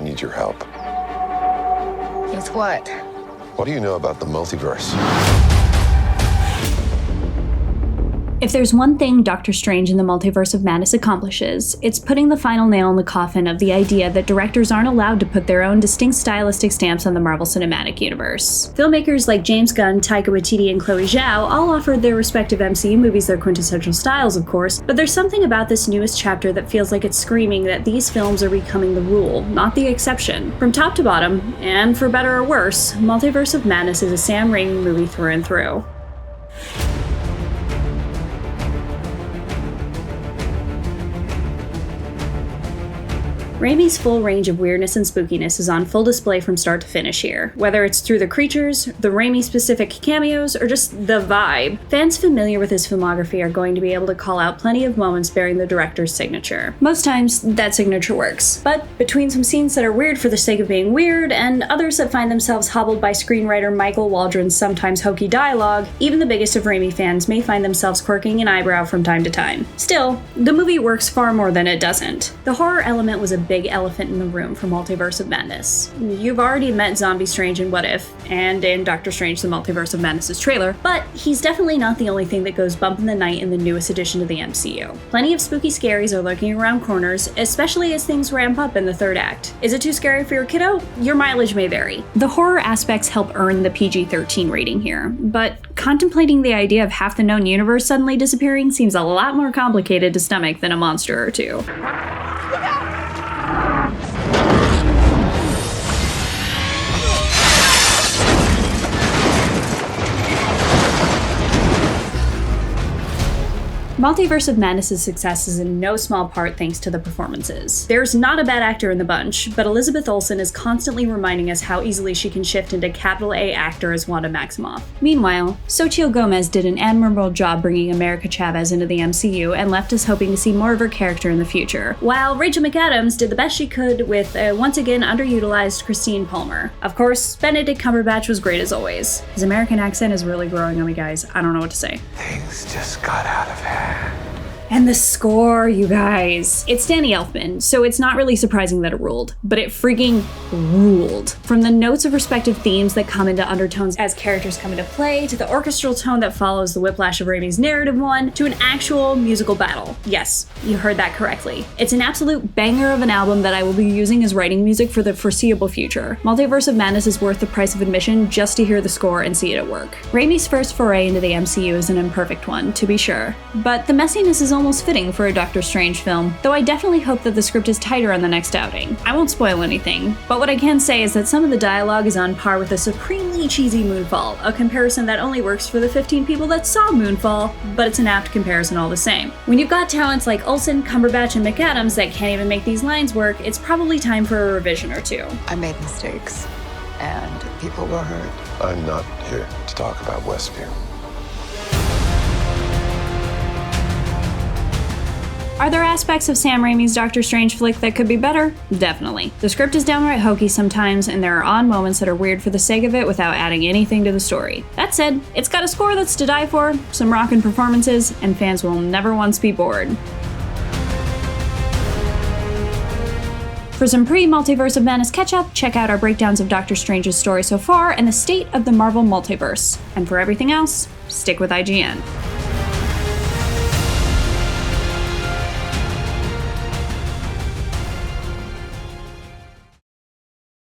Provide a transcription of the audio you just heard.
need your help. With what? What do you know about the multiverse? If there's one thing Doctor Strange in the Multiverse of Madness accomplishes, it's putting the final nail in the coffin of the idea that directors aren't allowed to put their own distinct stylistic stamps on the Marvel Cinematic Universe. Filmmakers like James Gunn, Taika Waititi, and Chloe Zhao all offered their respective MCU movies their quintessential styles, of course, but there's something about this newest chapter that feels like it's screaming that these films are becoming the rule, not the exception. From top to bottom, and for better or worse, Multiverse of Madness is a Sam Raimi movie through and through. Raimi's full range of weirdness and spookiness is on full display from start to finish here. Whether it's through the creatures, the Raimi-specific cameos, or just the vibe, fans familiar with his filmography are going to be able to call out plenty of moments bearing the director's signature. Most times, that signature works. But between some scenes that are weird for the sake of being weird, and others that find themselves hobbled by screenwriter Michael Waldron's sometimes hokey dialogue, even the biggest of Raimi fans may find themselves quirking an eyebrow from time to time. Still, the movie works far more than it doesn't. The horror element was a big elephant in the room for Multiverse of Madness. You've already met Zombie Strange in What If, and in Doctor Strange the Multiverse of Madness' trailer, but he's definitely not the only thing that goes bump in the night in the newest addition to the MCU. Plenty of spooky scaries are lurking around corners, especially as things ramp up in the third act. Is it too scary for your kiddo? Your mileage may vary. The horror aspects help earn the PG-13 rating here, but contemplating the idea of half the known universe suddenly disappearing seems a lot more complicated to stomach than a monster or two. Multiverse of Madness' success is in no small part thanks to the performances. There's not a bad actor in the bunch, but Elizabeth Olsen is constantly reminding us how easily she can shift into capital A actor as Wanda Maximoff. Meanwhile, Xochitl Gomez did an admirable job bringing America Chavez into the MCU and left us hoping to see more of her character in the future, while Rachel McAdams did the best she could with a once again underutilized Christine Palmer. Of course, Benedict Cumberbatch was great as always. His American accent is really growing on me, guys. I don't know what to say. Things just got out of hand. And the score, you guys. It's Danny Elfman, so it's not really surprising that it ruled, but it freaking ruled. From the notes of respective themes that come into undertones as characters come into play, to the orchestral tone that follows the whiplash of Raimi's narrative one, to an actual musical battle. Yes, you heard that correctly. It's an absolute banger of an album that I will be using as writing music for the foreseeable future. Multiverse of Madness is worth the price of admission just to hear the score and see it at work. Raimi's first foray into the MCU is an imperfect one, to be sure, but the messiness is almost fitting for a Doctor Strange film, though I definitely hope that the script is tighter on the next outing. I won't spoil anything, but what I can say is that some of the dialogue is on par with a supremely cheesy Moonfall, a comparison that only works for the 15 people that saw Moonfall, but it's an apt comparison all the same. When you've got talents like Olsen, Cumberbatch, and McAdams that can't even make these lines work, it's probably time for a revision or two. I made mistakes, and people were hurt. I'm not here to talk about Westview. Are there aspects of Sam Raimi's Doctor Strange flick that could be better? Definitely. The script is downright hokey sometimes, and there are odd moments that are weird for the sake of it without adding anything to the story. That said, it's got a score that's to die for, some rockin' performances, and fans will never once be bored. For some pre-Multiverse of Madness catch-up, check out our breakdowns of Doctor Strange's story so far and the state of the Marvel Multiverse. And for everything else, stick with IGN.